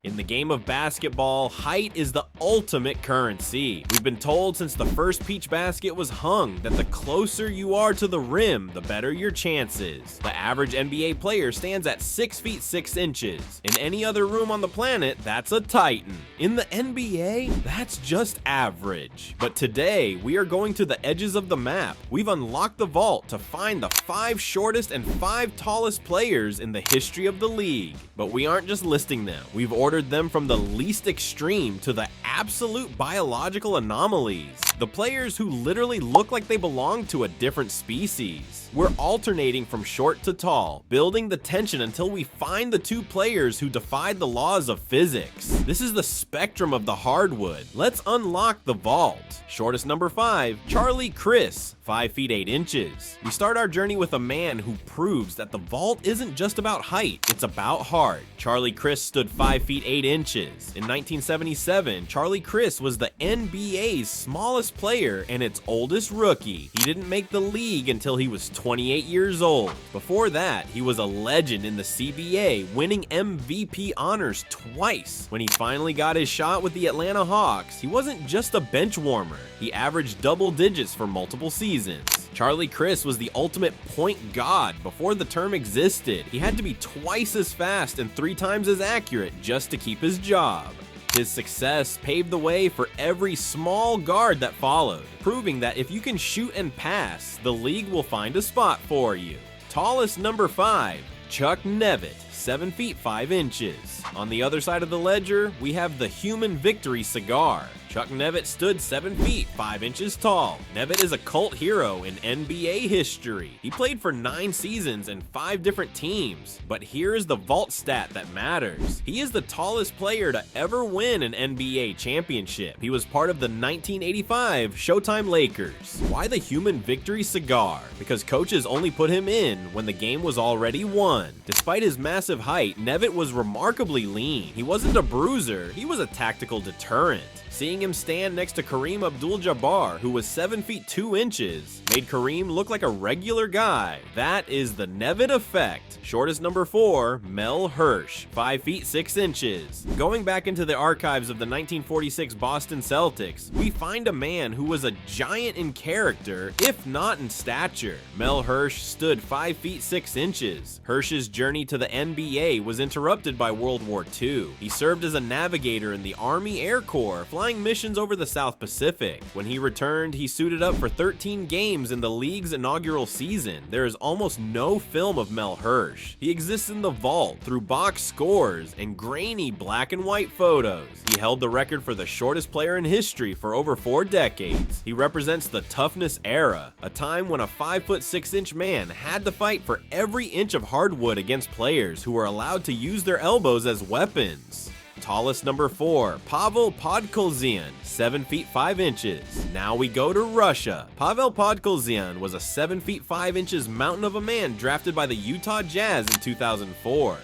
In the game of basketball, height is the ultimate currency. We've been told since the first peach basket was hung that the closer you are to the rim, the better your chances. The average NBA player stands at 6 feet 6 inches. In any other room on the planet, that's a titan. In the NBA, that's just average. But today, we are going to the edges of the map. We've unlocked the vault to find the 5 shortest and 5 tallest players in the history of the league. But we aren't just listing them. We've ordered them from the least extreme to the absolute biological anomalies. The players who literally look like they belong to a different species. We're alternating from short to tall, building the tension until we find the 2 players who defied the laws of physics. This is the spectrum of the hardwood. Let's unlock the vault. Shortest number 5, Charlie Crist, 5 feet 8 inches. We start our journey with a man who proves that the vault isn't just about height, it's about heart. Charlie Crist stood 5 feet 8 inches. In 1977, Charlie Crist was the NBA's smallest player and its oldest rookie. He didn't make the league until he was 28 years old. Before that, he was a legend in the CBA, winning MVP honors twice. When he finally got his shot with the Atlanta Hawks, he wasn't just a bench warmer. He averaged double digits for multiple seasons. Charlie Crist was the ultimate point god before the term existed. He had to be twice as fast and 3 times as accurate just to keep his job. His success paved the way for every small guard that followed, proving that if you can shoot and pass, the league will find a spot for you. Tallest number 5, Chuck Nevitt, 7 feet 5 inches. On the other side of the ledger, we have the Human Victory cigar. Chuck Nevitt stood 7 feet 5 inches tall. Nevitt is a cult hero in NBA history. He played for 9 seasons and 5 different teams. But here's the vault stat that matters. He is the tallest player to ever win an NBA championship. He was part of the 1985 Showtime Lakers. Why the Human Victory cigar? Because coaches only put him in when the game was already won. Despite his massive height, Nevitt was remarkably lean. He wasn't a bruiser, he was a tactical deterrent. Seeing him stand next to Kareem Abdul-Jabbar, who was 7 feet 2 inches, made Kareem look like a regular guy. That is the Nevitt effect. Shortest number 4, Mel Hirsch, 5 feet 6 inches. Going back into the archives of the 1946 Boston Celtics, we find a man who was a giant in character, if not in stature. Mel Hirsch stood 5 feet 6 inches. Hirsch's journey to the NBA was interrupted by World War II. He served as a navigator in the Army Air Corps, flying missions over the South Pacific. When he returned, he suited up for 13 games in the league's inaugural season. There is almost no film of Mel Hirsch. He exists in the vault through box scores and grainy black and white photos. He held the record for the shortest player in history for over 4 decades. He represents the toughness era, a time when a 5 foot 6 inch man had to fight for every inch of hardwood against players who were allowed to use their elbows as weapons. Tallest number 4, Pavel Podkolzin, 7 feet 5 inches. Now we go to Russia. Pavel Podkolzin was a 7 feet 5 inches mountain of a man drafted by the Utah Jazz in 2004.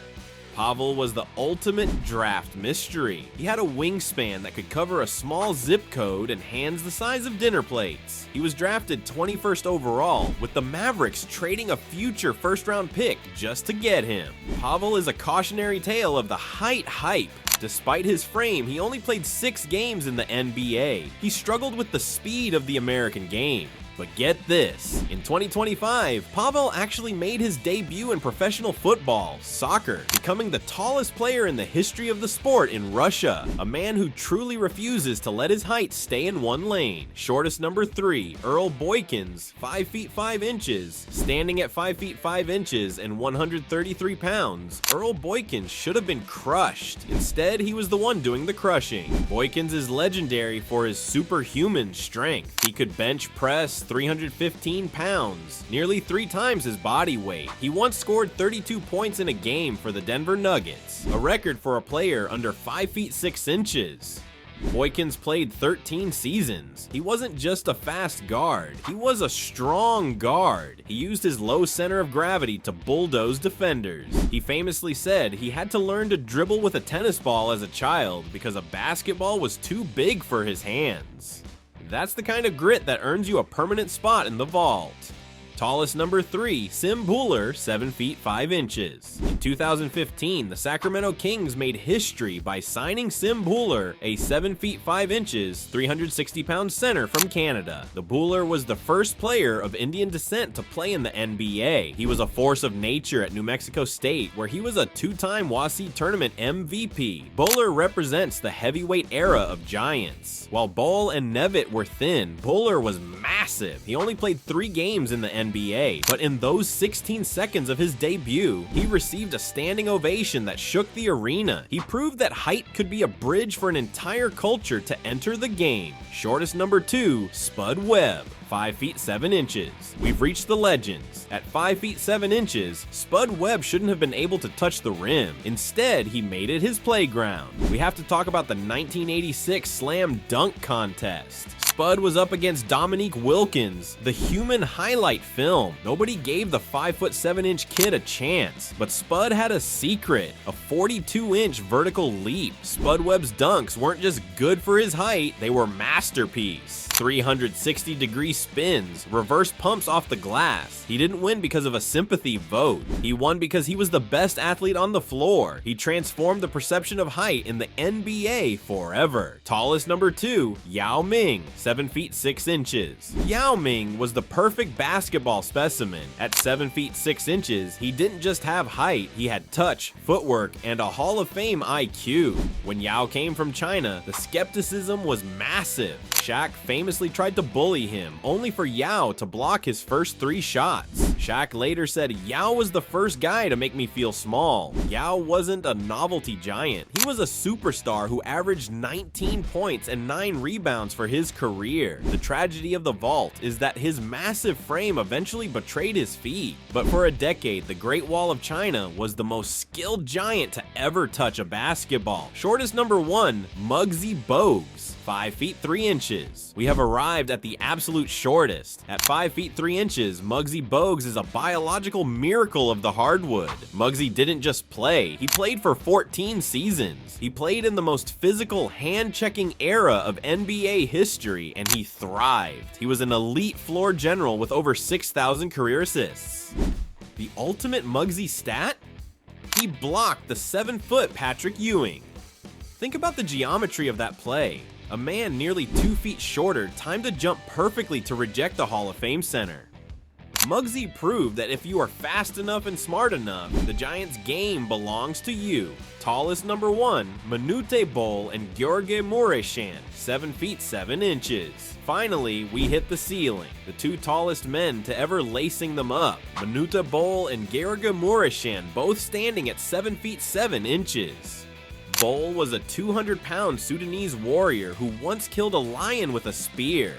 Pavel was the ultimate draft mystery. He had a wingspan that could cover a small zip code and hands the size of dinner plates. He was drafted 21st overall, with the Mavericks trading a future first-round pick just to get him. Pavel is a cautionary tale of the height hype. Despite his frame, he only played 6 games in the NBA. He struggled with the speed of the American game. But get this, in 2025, Pavel actually made his debut in professional football, soccer, becoming the tallest player in the history of the sport in Russia, a man who truly refuses to let his height stay in one lane. Shortest number 3, Earl Boykins, 5 feet 5 inches. Standing at 5 feet 5 inches and 133 pounds, Earl Boykins should have been crushed. Instead, he was the one doing the crushing. Boykins is legendary for his superhuman strength. He could bench press 315 pounds, nearly 3 times his body weight. He once scored 32 points in a game for the Denver Nuggets, a record for a player under 5 feet 6 inches. Boykins played 13 seasons. He wasn't just a fast guard, he was a strong guard. He used his low center of gravity to bulldoze defenders. He famously said he had to learn to dribble with a tennis ball as a child because a basketball was too big for his hands. That's the kind of grit that earns you a permanent spot in the vault. Tallest number 3, Sim Bhullar, 7 feet 5 inches. In 2015, the Sacramento Kings made history by signing Sim Bhullar, a 7 feet 5 inches, 360-pound center from Canada. The Bhullar was the first player of Indian descent to play in the NBA. He was a force of nature at New Mexico State, where he was a 2-time WASI tournament MVP. Bhullar represents the heavyweight era of giants. While Bol and Nevitt were thin, Bhullar was massive. He only played 3 games in the NBA, but in those 16 seconds of his debut, he received a standing ovation that shook the arena. He proved that height could be a bridge for an entire culture to enter the game. Shortest number 2, Spud Webb, 5 feet 7 inches. We've reached the legends. At 5 feet 7 inches, Spud Webb shouldn't have been able to touch the rim. Instead, he made it his playground. We have to talk about the 1986 Slam Dunk Contest. Spud was up against Dominique Wilkins, the human highlight film. Nobody gave the 5'7" kid a chance, but Spud had a secret, a 42-inch vertical leap. Spud Webb's dunks weren't just good for his height, they were masterpiece. 360-degree spins, reverse pumps off the glass. He didn't win because of a sympathy vote. He won because he was the best athlete on the floor. He transformed the perception of height in the NBA forever. Tallest number 2, Yao Ming, 7 feet 6 inches. Yao Ming was the perfect basketball specimen. At 7 feet 6 inches, he didn't just have height, he had touch, footwork, and a Hall of Fame IQ. When Yao came from China, the skepticism was massive. Shaq famously tried to bully him, only for Yao to block his first 3 shots. Shaq later said, "Yao was the first guy to make me feel small." Yao wasn't a novelty giant. He was a superstar who averaged 19 points and 9 rebounds for his career. The tragedy of the vault is that his massive frame eventually betrayed his feet. But for a decade, the Great Wall of China was the most skilled giant to ever touch a basketball. Shortest number 1, Muggsy Bogues, 5 feet 3 inches. We have arrived at the absolute shortest. At 5 feet 3 inches, Muggsy Bogues is a biological miracle of the hardwood. Muggsy didn't just play, he played for 14 seasons. He played in the most physical, hand-checking era of NBA history, and he thrived. He was an elite floor general with over 6,000 career assists. The ultimate Muggsy stat? He blocked the 7-foot Patrick Ewing. Think about the geometry of that play. A man nearly 2 feet shorter timed a jump perfectly to reject the Hall of Fame center. Muggsy proved that if you are fast enough and smart enough, the Giants' game belongs to you. Tallest number 1, Manute Bol and Gheorghe Mureșan, 7 feet 7 inches. Finally, we hit the ceiling, the 2 tallest men to ever lacing them up. Manute Bol and Gheorghe Mureșan both standing at 7 feet 7 inches. Bol was a 200-pound Sudanese warrior who once killed a lion with a spear.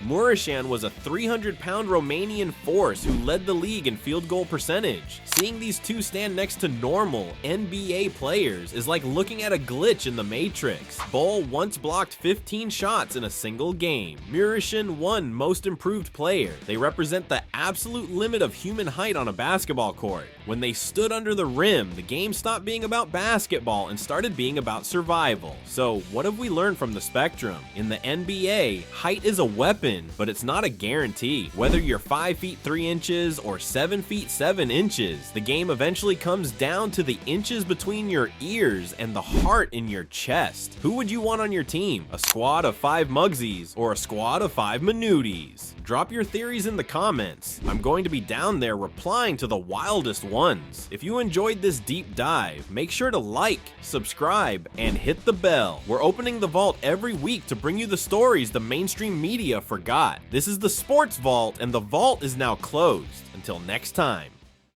Mureșan was a 300-pound Romanian force who led the league in field goal percentage. Seeing these two stand next to normal NBA players is like looking at a glitch in the Matrix. Bol once blocked 15 shots in a single game. Mureșan won Most Improved Player. They represent the absolute limit of human height on a basketball court. When they stood under the rim, the game stopped being about basketball and started being about survival. So what have we learned from the spectrum? In the NBA, height is a weapon, but it's not a guarantee. Whether you're 5 feet 3 inches or 7 feet 7 inches, the game eventually comes down to the inches between your ears and the heart in your chest. Who would you want on your team? A squad of 5 Muggsies or a squad of 5 Manutes? Drop your theories in the comments. I'm going to be down there replying to the wildest ones. If you enjoyed this deep dive, make sure to like, subscribe, and hit the bell. We're opening the vault every week to bring you the stories the mainstream media forgot. This is the Sports Vault, and the vault is now closed. Until next time.